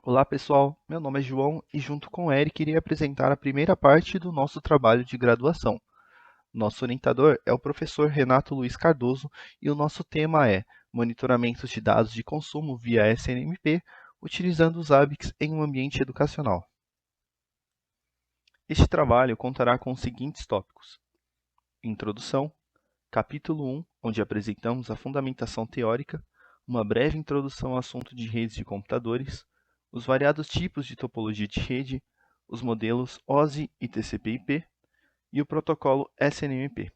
Olá pessoal, meu nome é João e junto com o Eric irei apresentar a primeira parte do nosso trabalho de graduação. Nosso orientador é o professor Renato Luiz Cardoso e o nosso tema é Monitoramento de dados de consumo via SNMP, utilizando os ABICs em um ambiente educacional. Este trabalho contará com os seguintes tópicos: Introdução, capítulo 1, onde apresentamos a fundamentação teórica, uma breve introdução ao assunto de redes de computadores, os variados tipos de topologia de rede, os modelos OSI e TCP/IP e o protocolo SNMP.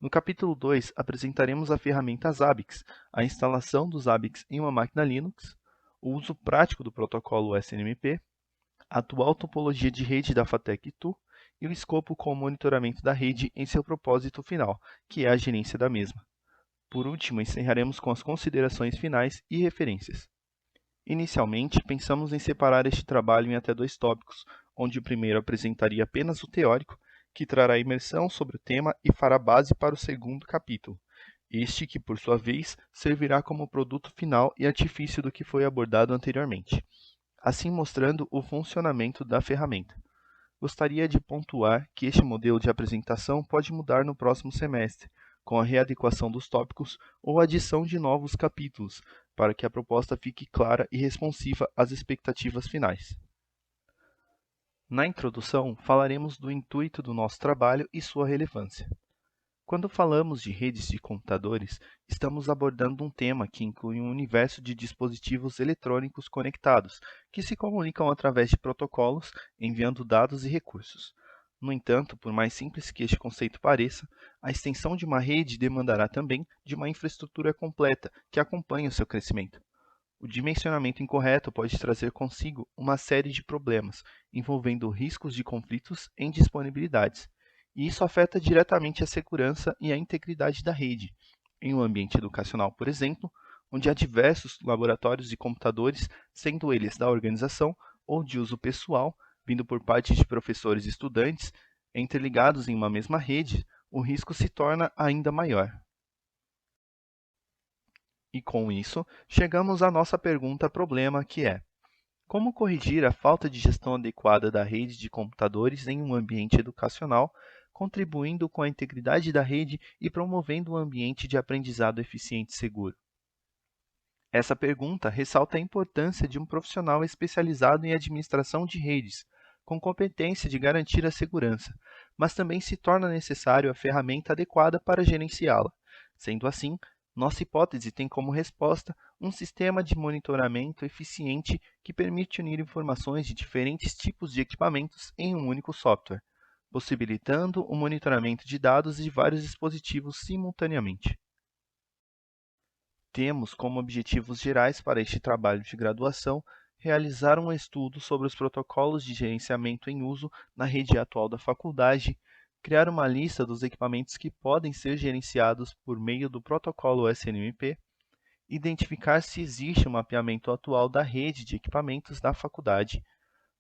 No capítulo 2, apresentaremos a ferramenta ABICs, a instalação dos ABICs em uma máquina Linux, o uso prático do protocolo SNMP, a atual topologia de rede da FATEC-TU e o escopo com o monitoramento da rede em seu propósito final, que é a gerência da mesma. Por último, encerraremos com as considerações finais e referências. Inicialmente, pensamos em separar este trabalho em até 2 tópicos, onde o primeiro apresentaria apenas o teórico, que trará imersão sobre o tema e fará base para o segundo capítulo, este que, por sua vez, servirá como produto final e artifício do que foi abordado anteriormente, assim mostrando o funcionamento da ferramenta. Gostaria de pontuar que este modelo de apresentação pode mudar no próximo semestre, com a readequação dos tópicos ou adição de novos capítulos, para que a proposta fique clara e responsiva às expectativas finais. Na introdução, falaremos do intuito do nosso trabalho e sua relevância. Quando falamos de redes de computadores, estamos abordando um tema que inclui um universo de dispositivos eletrônicos conectados, que se comunicam através de protocolos, enviando dados e recursos. No entanto, por mais simples que este conceito pareça, a extensão de uma rede demandará também de uma infraestrutura completa que acompanhe o seu crescimento. O dimensionamento incorreto pode trazer consigo uma série de problemas, envolvendo riscos de conflitos em disponibilidades, e isso afeta diretamente a segurança e a integridade da rede. Em um ambiente educacional, por exemplo, onde há diversos laboratórios de computadores, sendo eles da organização ou de uso pessoal, vindo por parte de professores e estudantes, interligados em uma mesma rede, o risco se torna ainda maior. E com isso, chegamos à nossa pergunta-problema, que é: como corrigir a falta de gestão adequada da rede de computadores em um ambiente educacional, contribuindo com a integridade da rede e promovendo um ambiente de aprendizado eficiente e seguro? Essa pergunta ressalta a importância de um profissional especializado em administração de redes, com competência de garantir a segurança, mas também se torna necessário a ferramenta adequada para gerenciá-la. Sendo assim, nossa hipótese tem como resposta um sistema de monitoramento eficiente que permite unir informações de diferentes tipos de equipamentos em um único software, possibilitando o monitoramento de dados de vários dispositivos simultaneamente. Temos como objetivos gerais para este trabalho de graduação realizar um estudo sobre os protocolos de gerenciamento em uso na rede atual da faculdade, criar uma lista dos equipamentos que podem ser gerenciados por meio do protocolo SNMP, identificar se existe um mapeamento atual da rede de equipamentos da faculdade,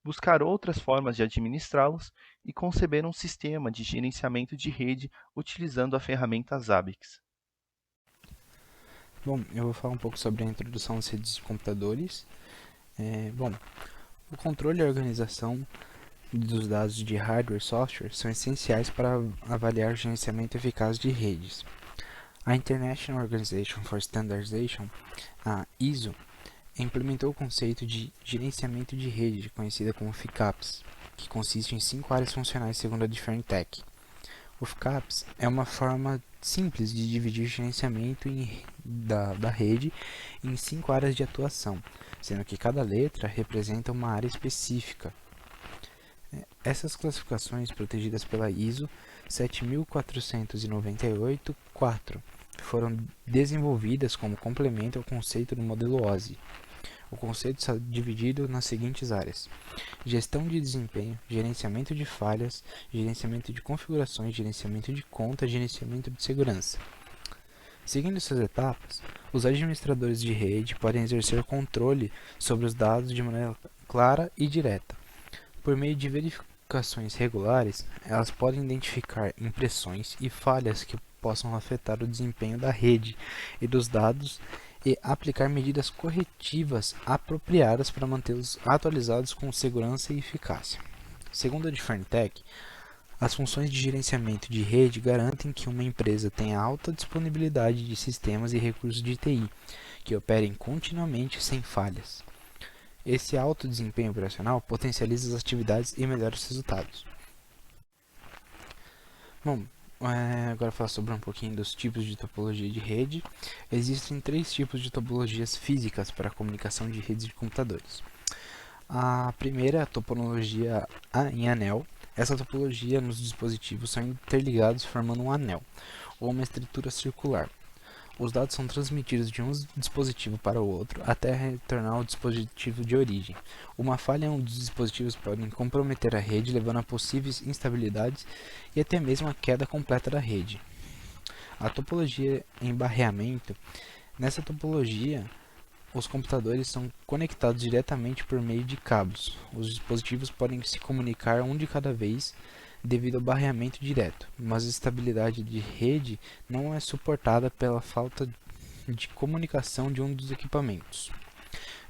buscar outras formas de administrá-los e conceber um sistema de gerenciamento de rede utilizando a ferramenta Zabbix. Bom, eu vou falar um pouco sobre a introdução às redes de computadores. O controle e a organização dos dados de hardware e software são essenciais para avaliar o gerenciamento eficaz de redes. A International Organization for Standardization, a ISO, implementou o conceito de gerenciamento de rede, conhecida como FICAPS, que consiste em 5 áreas funcionais segundo a Different-Tech. O FICAPS é uma forma simples de dividir o gerenciamento da rede em 5 áreas de atuação, sendo que cada letra representa uma área específica. Essas classificações, protegidas pela ISO 7498-4, foram desenvolvidas como complemento ao conceito do modelo OSI. O conceito está dividido nas seguintes áreas: gestão de desempenho, gerenciamento de falhas, gerenciamento de configurações, gerenciamento de conta, gerenciamento de segurança. Seguindo essas etapas, os administradores de rede podem exercer controle sobre os dados de maneira clara e direta. Por meio de verificações regulares, elas podem identificar impressões e falhas que possam afetar o desempenho da rede e dos dados e aplicar medidas corretivas apropriadas para mantê-los atualizados com segurança e eficácia. Segundo a Fintech, as funções de gerenciamento de rede garantem que uma empresa tenha alta disponibilidade de sistemas e recursos de TI, que operem continuamente sem falhas. Esse alto desempenho operacional potencializa as atividades e melhora os resultados. Bom, agora falar sobre um pouquinho dos tipos de topologia de rede. Existem 3 tipos de topologias físicas para a comunicação de redes de computadores. A primeira é a topologia em anel. Essa topologia nos dispositivos são interligados formando um anel, ou uma estrutura circular. Os dados são transmitidos de um dispositivo para o outro até retornar ao dispositivo de origem. Uma falha em um dos dispositivos pode comprometer a rede, levando a possíveis instabilidades e até mesmo a queda completa da rede. A topologia em barreamento. Nessa topologia, os computadores são conectados diretamente por meio de cabos. Os dispositivos podem se comunicar um de cada vez devido ao barreamento direto, mas a estabilidade de rede não é suportada pela falta de comunicação de um dos equipamentos.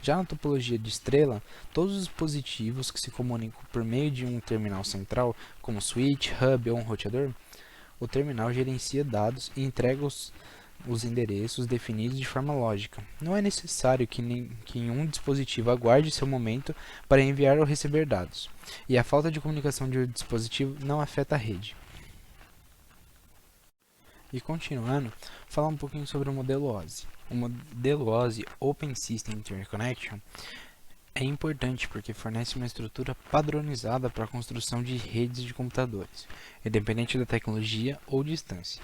Já na topologia de estrela, todos os dispositivos que se comunicam por meio de um terminal central, como switch, hub ou um roteador, o terminal gerencia dados e entrega os endereços definidos de forma lógica. Não é necessário que um dispositivo aguarde seu momento para enviar ou receber dados, e a falta de comunicação de um dispositivo não afeta a rede. E continuando, falar um pouquinho sobre o modelo OSI. O modelo OSI, Open System Interconnection, é importante porque fornece uma estrutura padronizada para a construção de redes de computadores, independente da tecnologia ou distância.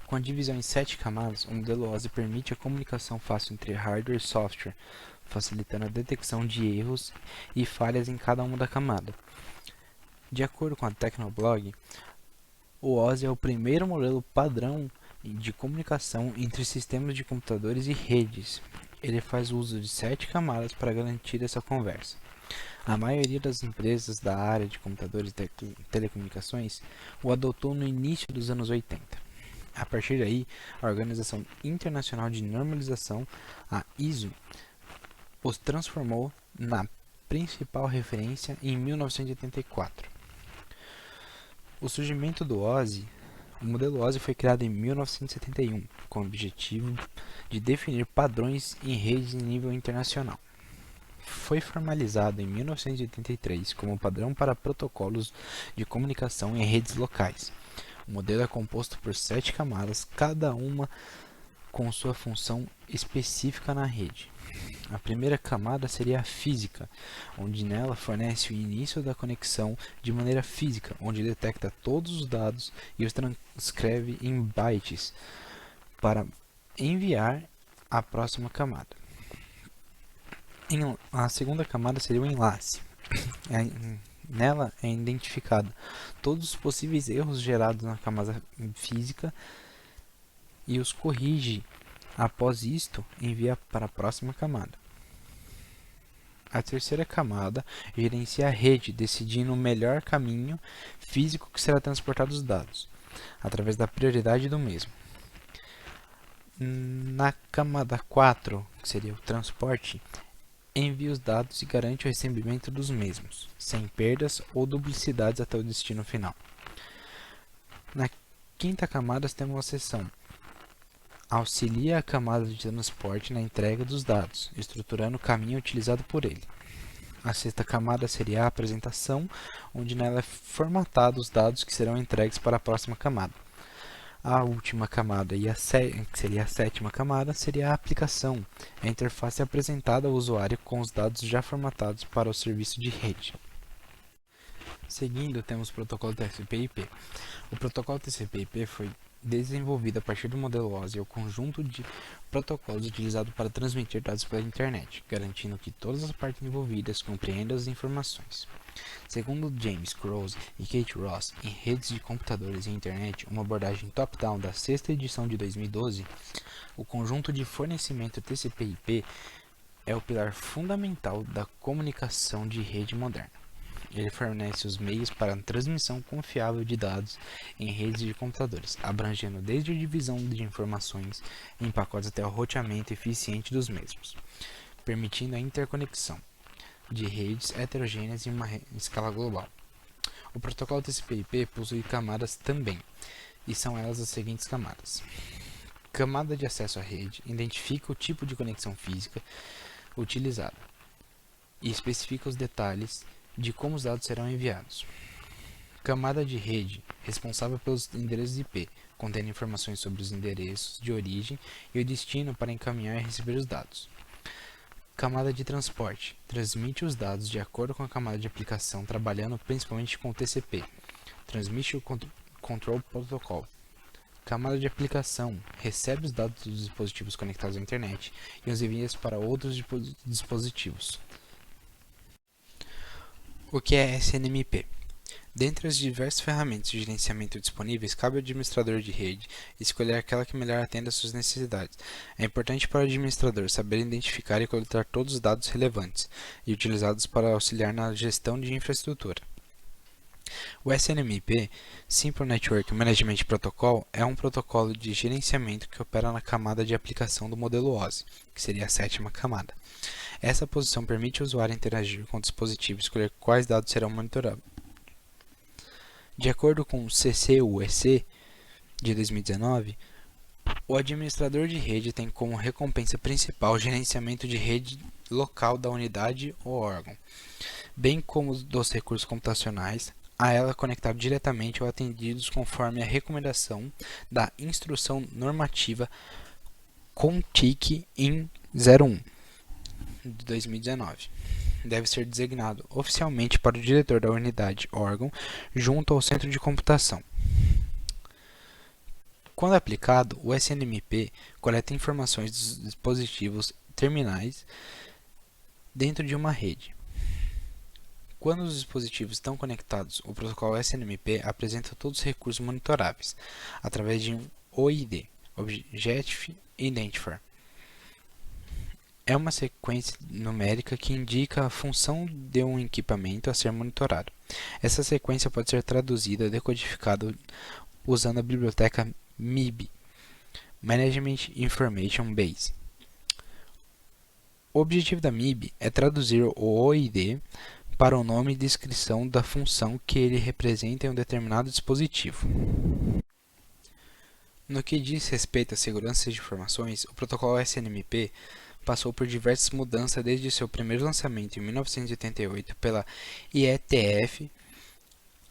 Com a divisão em 7 camadas, o modelo OSI permite a comunicação fácil entre hardware e software, facilitando a detecção de erros e falhas em cada uma da camada. De acordo com a Tecnoblog, o OSI é o primeiro modelo padrão de comunicação entre sistemas de computadores e redes. Ele faz uso de 7 camadas para garantir essa conversa. A maioria das empresas da área de computadores e telecomunicações o adotou no início dos anos 80. A partir daí, a Organização Internacional de Normalização, a ISO, os transformou na principal referência em 1984. O surgimento do OSI, o modelo OSI foi criado em 1971, com o objetivo de definir padrões em redes em nível internacional. Foi formalizado em 1983 como padrão para protocolos de comunicação em redes locais. O modelo é composto por 7 camadas, cada uma com sua função específica na rede. A primeira camada seria a física, onde nela fornece o início da conexão de maneira física, onde detecta todos os dados e os transcreve em bytes para enviar à próxima camada. A segunda camada seria o enlace. Nela é identificado todos os possíveis erros gerados na camada física e os corrige. Após isto, envia para a próxima camada. A terceira camada gerencia a rede, decidindo o melhor caminho físico que será transportado os dados, através da prioridade do mesmo. Na camada 4, que seria o transporte, envia os dados e garante o recebimento dos mesmos, sem perdas ou duplicidades até o destino final. Na quinta camada temos a seção. Auxilia a camada de transporte na entrega dos dados, estruturando o caminho utilizado por ele. A sexta camada seria a apresentação, onde nela é formatado os dados que serão entregues para a próxima camada. A última camada, que seria a sétima camada, seria a aplicação. A interface é apresentada ao usuário com os dados já formatados para o serviço de rede. Seguindo, temos o protocolo TCP/IP. O protocolo TCP/IP foi desenvolvido a partir do modelo OSI, é o conjunto de protocolos utilizado para transmitir dados pela internet, garantindo que todas as partes envolvidas compreendam as informações. Segundo James Krause e Kate Ross, em Redes de Computadores e Internet, uma abordagem top-down da sexta edição de 2012, o conjunto de fornecimento TCP/IP é o pilar fundamental da comunicação de rede moderna. Ele fornece os meios para a transmissão confiável de dados em redes de computadores, abrangendo desde a divisão de informações em pacotes até o roteamento eficiente dos mesmos, permitindo a interconexão de redes heterogêneas em uma escala global. O protocolo TCP/IP possui camadas também, e são elas as seguintes camadas. Camada de acesso à rede identifica o tipo de conexão física utilizada e especifica os detalhes de como os dados serão enviados. Camada de rede, responsável pelos endereços IP, contendo informações sobre os endereços de origem e o destino para encaminhar e receber os dados. Camada de transporte, transmite os dados de acordo com a camada de aplicação, trabalhando principalmente com o TCP, Transmission Control Protocol. Camada de aplicação, recebe os dados dos dispositivos conectados à internet e os envia para outros dispositivos. O que é SNMP? Dentre as diversas ferramentas de gerenciamento disponíveis, cabe ao administrador de rede escolher aquela que melhor atenda às suas necessidades. É importante para o administrador saber identificar e coletar todos os dados relevantes e utilizados para auxiliar na gestão de infraestrutura. O SNMP, Simple Network Management Protocol, é um protocolo de gerenciamento que opera na camada de aplicação do modelo OSI, que seria a sétima camada. Essa posição permite ao usuário interagir com o dispositivo e escolher quais dados serão monitorados. De acordo com o CCUEC de 2019, o administrador de rede tem como recompensa principal o gerenciamento de rede local da unidade ou órgão, bem como dos recursos computacionais, a ela conectado diretamente ou atendidos conforme a recomendação da Instrução Normativa CONTIC IN 01 de 2019. Deve ser designado oficialmente para o diretor da unidade órgão junto ao centro de computação. Quando aplicado, o SNMP coleta informações dos dispositivos terminais dentro de uma rede. Quando os dispositivos estão conectados, o protocolo SNMP apresenta todos os recursos monitoráveis através de um OID, Objective Identifier. É uma sequência numérica que indica a função de um equipamento a ser monitorado. Essa sequência pode ser traduzida e decodificada usando a biblioteca MIB, Management Information Base. O objetivo da MIB é traduzir o OID para o nome e descrição da função que ele representa em um determinado dispositivo. No que diz respeito à segurança de informações, o protocolo SNMP passou por diversas mudanças desde seu primeiro lançamento em 1988 pela IETF.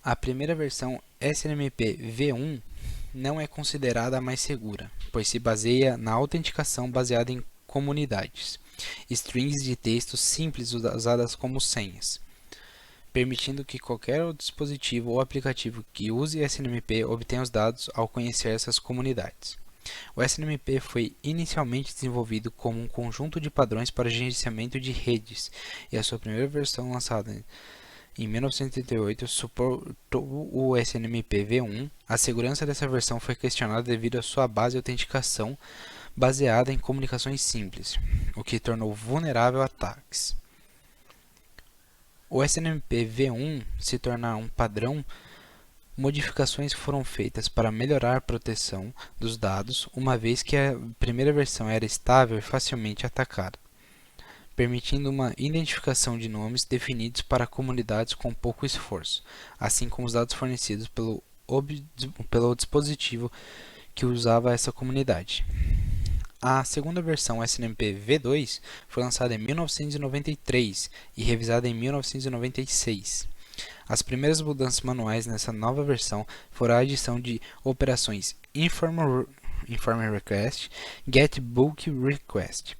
A primeira versão SNMP V1 não é considerada a mais segura, pois se baseia na autenticação baseada em comunidades, strings de texto simples usadas como senhas, permitindo que qualquer dispositivo ou aplicativo que use SNMP obtenha os dados ao conhecer essas comunidades. O SNMP foi inicialmente desenvolvido como um conjunto de padrões para gerenciamento de redes, e a sua primeira versão, lançada em 1988, suportou o SNMP V1. A segurança dessa versão foi questionada devido à sua base de autenticação baseada em comunicações simples, o que tornou vulnerável a ataques. O SNMP V1 se tornar um padrão. Modificações foram feitas para melhorar a proteção dos dados, uma vez que a primeira versão era estável e facilmente atacada, permitindo uma identificação de nomes definidos para comunidades com pouco esforço, assim como os dados fornecidos pelo dispositivo que usava essa comunidade. A segunda versão SNMP V2 foi lançada em 1993 e revisada em 1996. As primeiras mudanças manuais nessa nova versão foram a adição de operações Inform Request, Get Bulk Request,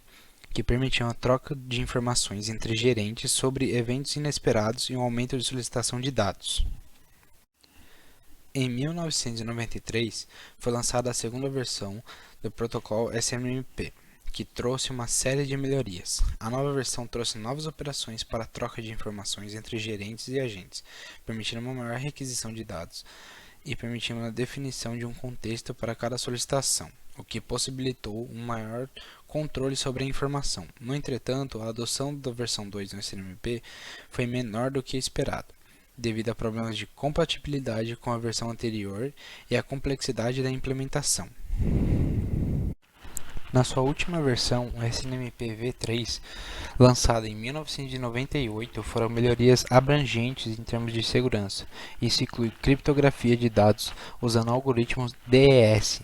que permitiam a troca de informações entre gerentes sobre eventos inesperados e um aumento de solicitação de dados. Em 1993, foi lançada a segunda versão do protocolo SNMP, que trouxe uma série de melhorias. A nova versão trouxe novas operações para a troca de informações entre gerentes e agentes, permitindo uma maior requisição de dados e permitindo a definição de um contexto para cada solicitação, o que possibilitou um maior controle sobre a informação. No entretanto, a adoção da versão 2 do SNMP foi menor do que esperado. devido a problemas de compatibilidade com a versão anterior e a complexidade da implementação. Na sua última versão, o SNMP v3, lançada em 1998, foram melhorias abrangentes em termos de segurança. Isso inclui criptografia de dados usando algoritmos DES,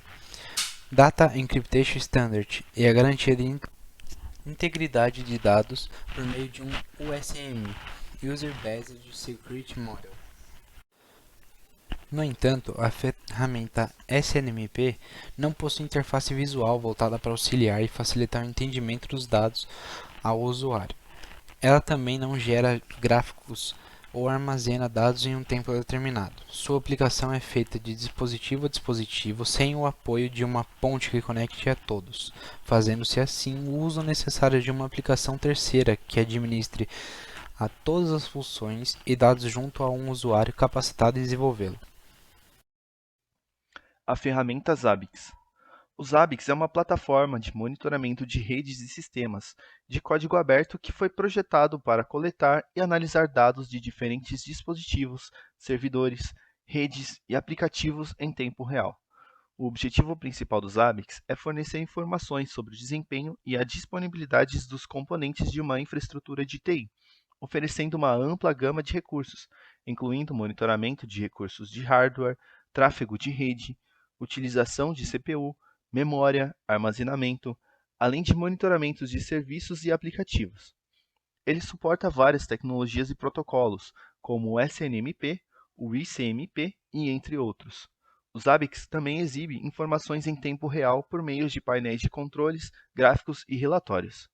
Data Encryption Standard, e a garantia de integridade de dados por meio de um USM, User Based Security Model. No entanto, a ferramenta SNMP não possui interface visual voltada para auxiliar e facilitar o entendimento dos dados ao usuário. Ela também não gera gráficos ou armazena dados em um tempo determinado. Sua aplicação é feita de dispositivo a dispositivo sem o apoio de uma ponte que conecte a todos, fazendo-se assim o uso necessário de uma aplicação terceira que administre a todas as funções e dados junto a um usuário capacitado em desenvolvê-lo. A ferramenta Zabbix. O Zabbix é uma plataforma de monitoramento de redes e sistemas de código aberto que foi projetado para coletar e analisar dados de diferentes dispositivos, servidores, redes e aplicativos em tempo real. O objetivo principal do Zabbix é fornecer informações sobre o desempenho e a disponibilidade dos componentes de uma infraestrutura de TI, oferecendo uma ampla gama de recursos, incluindo monitoramento de recursos de hardware, tráfego de rede, utilização de CPU, memória, armazenamento, além de monitoramentos de serviços e aplicativos. Ele suporta várias tecnologias e protocolos, como o SNMP, o ICMP e entre outros. O Zabbix também exibe informações em tempo real por meio de painéis de controles, gráficos e relatórios.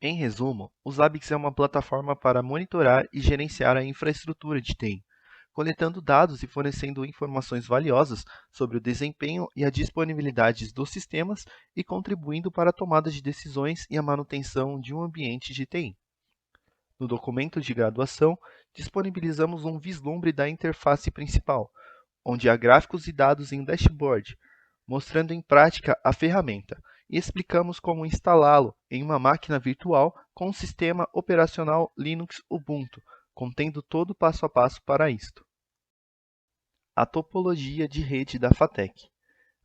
Em resumo, o Zabbix é uma plataforma para monitorar e gerenciar a infraestrutura de TI, coletando dados e fornecendo informações valiosas sobre o desempenho e a disponibilidade dos sistemas e contribuindo para a tomada de decisões e a manutenção de um ambiente de TI. No documento de graduação, disponibilizamos um vislumbre da interface principal, onde há gráficos e dados em um dashboard, mostrando em prática a ferramenta, e explicamos como instalá-lo em uma máquina virtual com o sistema operacional Linux Ubuntu, contendo todo o passo a passo para isto. A topologia de rede da FATEC.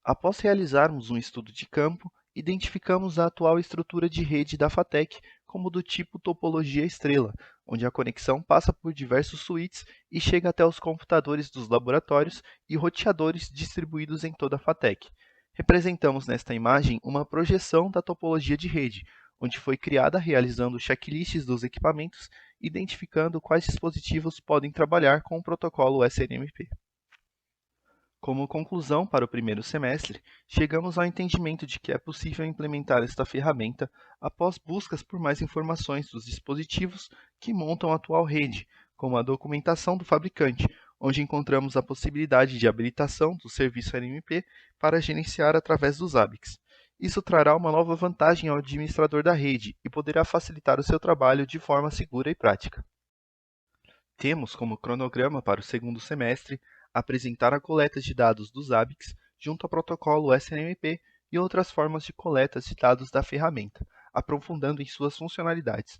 Após realizarmos um estudo de campo, identificamos a atual estrutura de rede da FATEC como do tipo topologia estrela, onde a conexão passa por diversos switches e chega até os computadores dos laboratórios e roteadores distribuídos em toda a FATEC. Representamos nesta imagem uma projeção da topologia de rede, onde foi criada realizando checklists dos equipamentos, identificando quais dispositivos podem trabalhar com o protocolo SNMP. Como conclusão para o primeiro semestre, chegamos ao entendimento de que é possível implementar esta ferramenta após buscas por mais informações dos dispositivos que montam a atual rede, como a documentação do fabricante, onde encontramos a possibilidade de habilitação do serviço NMP para gerenciar através do Zabbix. Isso trará uma nova vantagem ao administrador da rede e poderá facilitar o seu trabalho de forma segura e prática. Temos como cronograma para o segundo semestre apresentar a coleta de dados do Zabbix junto ao protocolo SNMP e outras formas de coleta de dados da ferramenta, aprofundando em suas funcionalidades.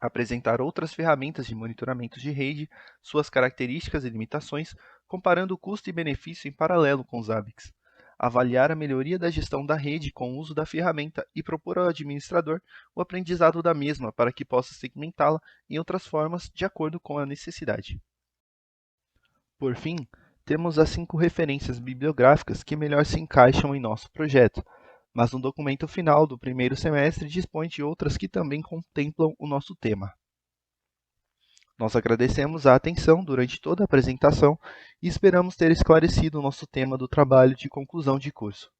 Apresentar outras ferramentas de monitoramento de rede, suas características e limitações, comparando o custo e benefício em paralelo com o Zabbix. Avaliar a melhoria da gestão da rede com o uso da ferramenta e propor ao administrador o aprendizado da mesma para que possa segmentá-la em outras formas de acordo com a necessidade. Por fim, temos as 5 referências bibliográficas que melhor se encaixam em nosso projeto, mas no documento final do primeiro semestre dispõe de outras que também contemplam o nosso tema. Nós agradecemos a atenção durante toda a apresentação e esperamos ter esclarecido o nosso tema do trabalho de conclusão de curso.